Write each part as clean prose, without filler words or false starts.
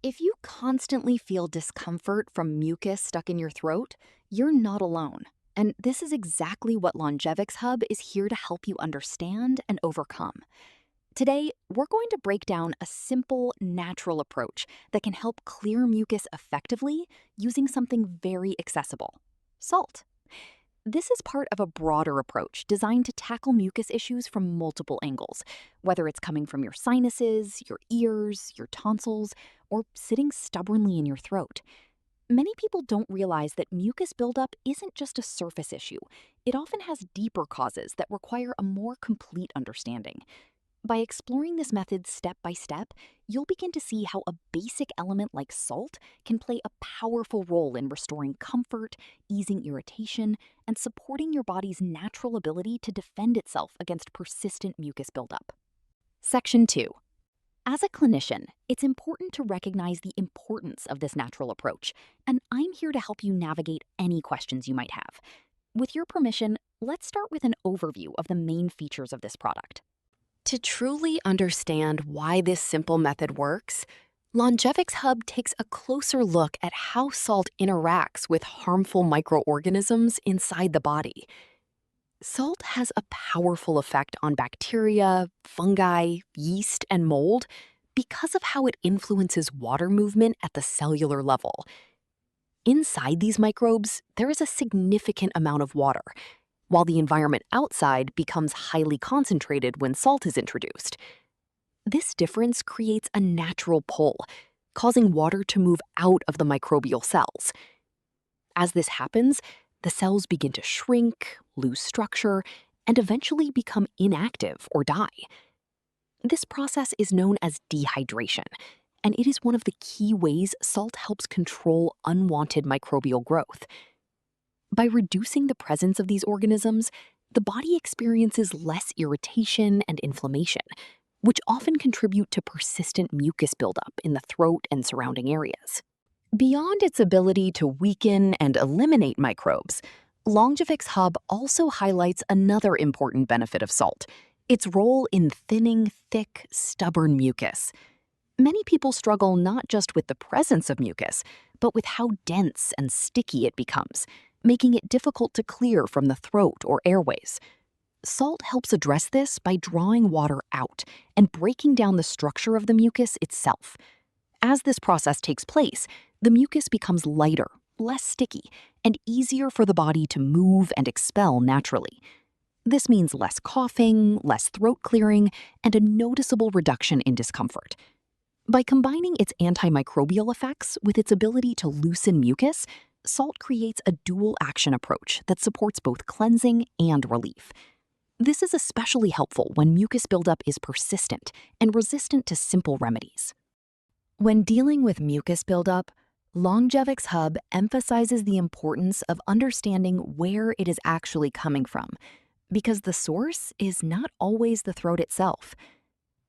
If you constantly feel discomfort from mucus stuck in your throat, you're not alone. And this is exactly what Longevix Hub is here to help you understand and overcome. Today, we're going to break down a simple, natural approach that can help clear mucus effectively using something very accessible: salt. This is part of a broader approach designed to tackle mucus issues from multiple angles, whether it's coming from your sinuses, your ears, your tonsils, or sitting stubbornly in your throat. Many people don't realize that mucus buildup isn't just a surface issue. It often has deeper causes that require a more complete understanding. By exploring this method step by step, you'll begin to see how a basic element like salt can play a powerful role in restoring comfort, easing irritation, and supporting your body's natural ability to defend itself against persistent mucus buildup. Section 2. As a clinician, it's important to recognize the importance of this natural approach, and I'm here to help you navigate any questions you might have. With your permission, let's start with an overview of the main features of this product. To truly understand why this simple method works, Longevix Hub takes a closer look at how salt interacts with harmful microorganisms inside the body. Salt has a powerful effect on bacteria, fungi, yeast, and mold because of how it influences water movement at the cellular level. Inside these microbes, there is a significant amount of water, while the environment outside becomes highly concentrated when salt is introduced. This difference creates a natural pull, causing water to move out of the microbial cells. As this happens, the cells begin to shrink, lose structure, and eventually become inactive or die. This process is known as dehydration, and it is one of the key ways salt helps control unwanted microbial growth. By reducing the presence of these organisms, the body experiences less irritation and inflammation, which often contribute to persistent mucus buildup in the throat and surrounding areas. Beyond its ability to weaken and eliminate microbes, Longevix Hub also highlights another important benefit of salt: its role in thinning thick, stubborn mucus. Many people struggle not just with the presence of mucus, but with how dense and sticky it becomes, making it difficult to clear from the throat or airways. Salt helps address this by drawing water out and breaking down the structure of the mucus itself. As this process takes place, the mucus becomes lighter, less sticky, and easier for the body to move and expel naturally. This means less coughing, less throat clearing, and a noticeable reduction in discomfort. By combining its antimicrobial effects with its ability to loosen mucus, salt creates a dual-action approach that supports both cleansing and relief. This is especially helpful when mucus buildup is persistent and resistant to simple remedies. When dealing with mucus buildup, Longevix Hub emphasizes the importance of understanding where it is actually coming from, because the source is not always the throat itself.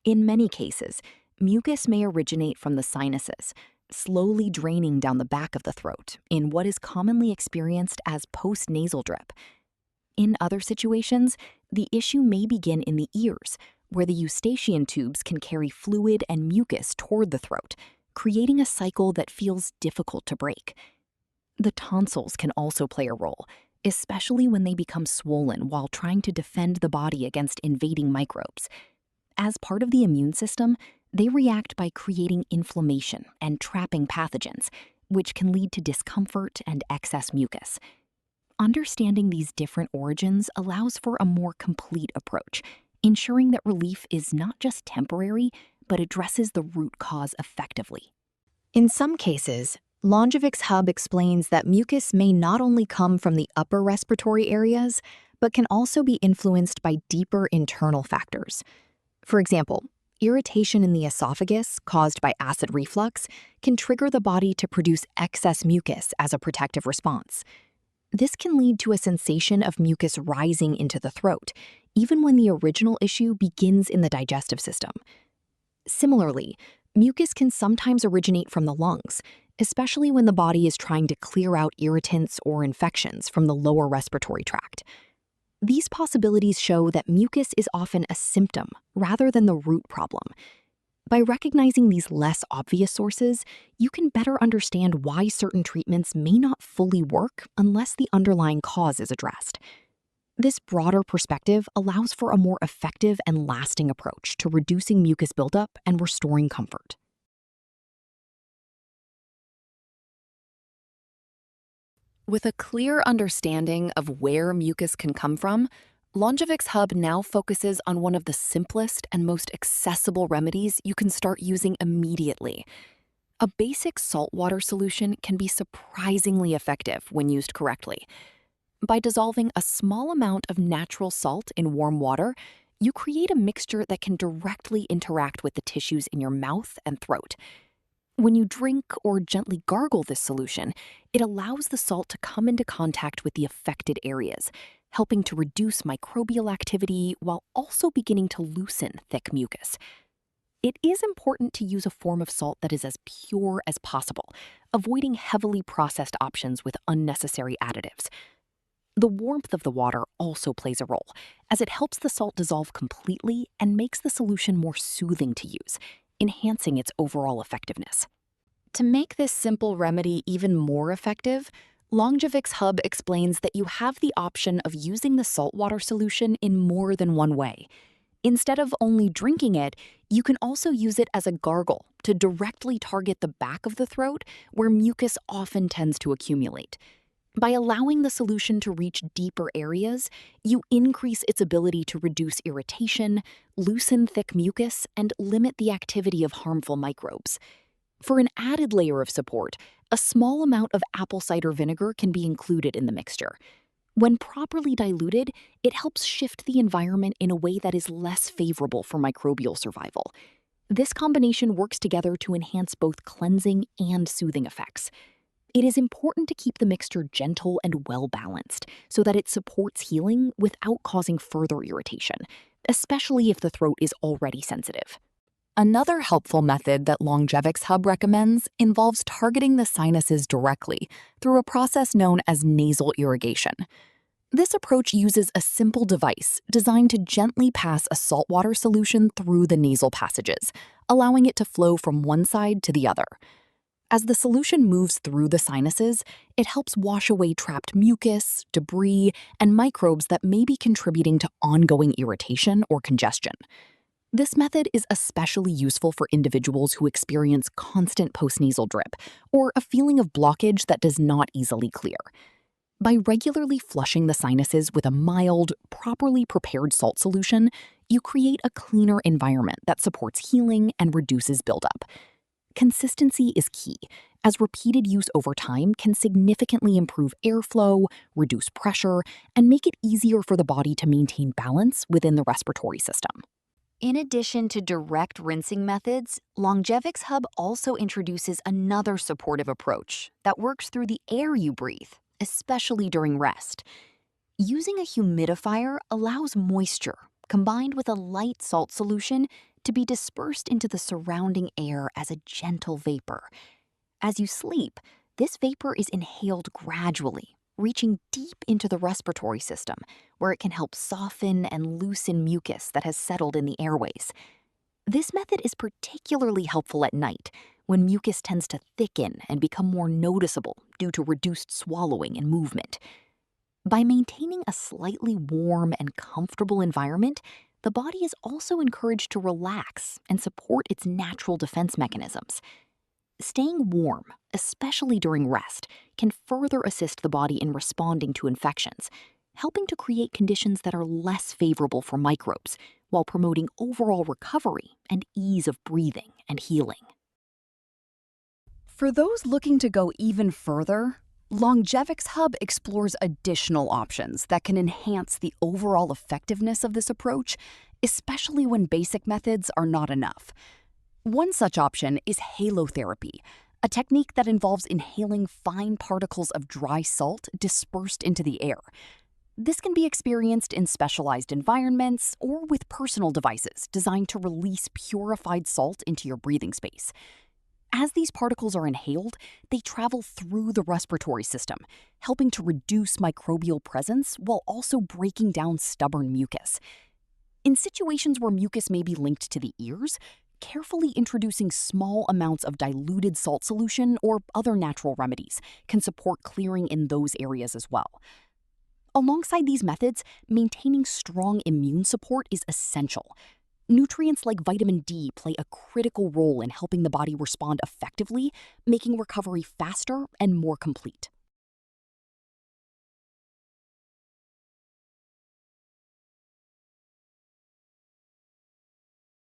In many cases, mucus may originate from the sinuses, slowly draining down the back of the throat in what is commonly experienced as postnasal drip. In other situations, the issue may begin in the ears, where the eustachian tubes can carry fluid and mucus toward the throat, creating a cycle that feels difficult to break. The tonsils can also play a role, especially when they become swollen while trying to defend the body against invading microbes. As part of the immune system, they react by creating inflammation and trapping pathogens, which can lead to discomfort and excess mucus. Understanding these different origins allows for a more complete approach, ensuring that relief is not just temporary, but addresses the root cause effectively. In some cases, Longevix Hub explains that mucus may not only come from the upper respiratory areas, but can also be influenced by deeper internal factors. For example, irritation in the esophagus caused by acid reflux can trigger the body to produce excess mucus as a protective response. This can lead to a sensation of mucus rising into the throat, even when the original issue begins in the digestive system. Similarly, mucus can sometimes originate from the lungs, especially when the body is trying to clear out irritants or infections from the lower respiratory tract. These possibilities show that mucus is often a symptom rather than the root problem. By recognizing these less obvious sources, you can better understand why certain treatments may not fully work unless the underlying cause is addressed. This broader perspective allows for a more effective and lasting approach to reducing mucus buildup and restoring comfort. With a clear understanding of where mucus can come from, Longevix Hub now focuses on one of the simplest and most accessible remedies you can start using immediately. A basic saltwater solution can be surprisingly effective when used correctly. By dissolving a small amount of natural salt in warm water, you create a mixture that can directly interact with the tissues in your mouth and throat. When you drink or gently gargle this solution, it allows the salt to come into contact with the affected areas, helping to reduce microbial activity while also beginning to loosen thick mucus. It is important to use a form of salt that is as pure as possible, avoiding heavily processed options with unnecessary additives. The warmth of the water also plays a role, as it helps the salt dissolve completely and makes the solution more soothing to use, enhancing its overall effectiveness. To make this simple remedy even more effective, Longevix Hub explains that you have the option of using the saltwater solution in more than one way. Instead of only drinking it, you can also use it as a gargle to directly target the back of the throat where mucus often tends to accumulate. By allowing the solution to reach deeper areas, you increase its ability to reduce irritation, loosen thick mucus, and limit the activity of harmful microbes. For an added layer of support, a small amount of apple cider vinegar can be included in the mixture. When properly diluted, it helps shift the environment in a way that is less favorable for microbial survival. This combination works together to enhance both cleansing and soothing effects. It is important to keep the mixture gentle and well-balanced so that it supports healing without causing further irritation, especially if the throat is already sensitive. Another helpful method that Longevix Hub recommends involves targeting the sinuses directly through a process known as nasal irrigation. This approach uses a simple device designed to gently pass a saltwater solution through the nasal passages, allowing it to flow from one side to the other. As the solution moves through the sinuses, it helps wash away trapped mucus, debris, and microbes that may be contributing to ongoing irritation or congestion. This method is especially useful for individuals who experience constant postnasal drip or a feeling of blockage that does not easily clear. By regularly flushing the sinuses with a mild, properly prepared salt solution, you create a cleaner environment that supports healing and reduces buildup. Consistency is key, as repeated use over time can significantly improve airflow, reduce pressure, and make it easier for the body to maintain balance within the respiratory system. In addition to direct rinsing methods, Longevix Hub also introduces another supportive approach that works through the air you breathe, especially during rest. Using a humidifier allows moisture, combined with a light salt solution, to be dispersed into the surrounding air as a gentle vapor. As you sleep, this vapor is inhaled gradually, reaching deep into the respiratory system, where it can help soften and loosen mucus that has settled in the airways. This method is particularly helpful at night, when mucus tends to thicken and become more noticeable due to reduced swallowing and movement. By maintaining a slightly warm and comfortable environment, the body is also encouraged to relax and support its natural defense mechanisms. Staying warm, especially during rest, can further assist the body in responding to infections, helping to create conditions that are less favorable for microbes, while promoting overall recovery and ease of breathing and healing. For those looking to go even further, Longevix Hub explores additional options that can enhance the overall effectiveness of this approach, especially when basic methods are not enough. One such option is halotherapy, a technique that involves inhaling fine particles of dry salt dispersed into the air. This can be experienced in specialized environments or with personal devices designed to release purified salt into your breathing space. As these particles are inhaled, they travel through the respiratory system, helping to reduce microbial presence while also breaking down stubborn mucus. In situations where mucus may be linked to the ears, Carefully introducing small amounts of diluted salt solution or other natural remedies can support clearing in those areas as well. Alongside these methods, maintaining strong immune support is essential. Nutrients like vitamin D play a critical role in helping the body respond effectively, making recovery faster and more complete.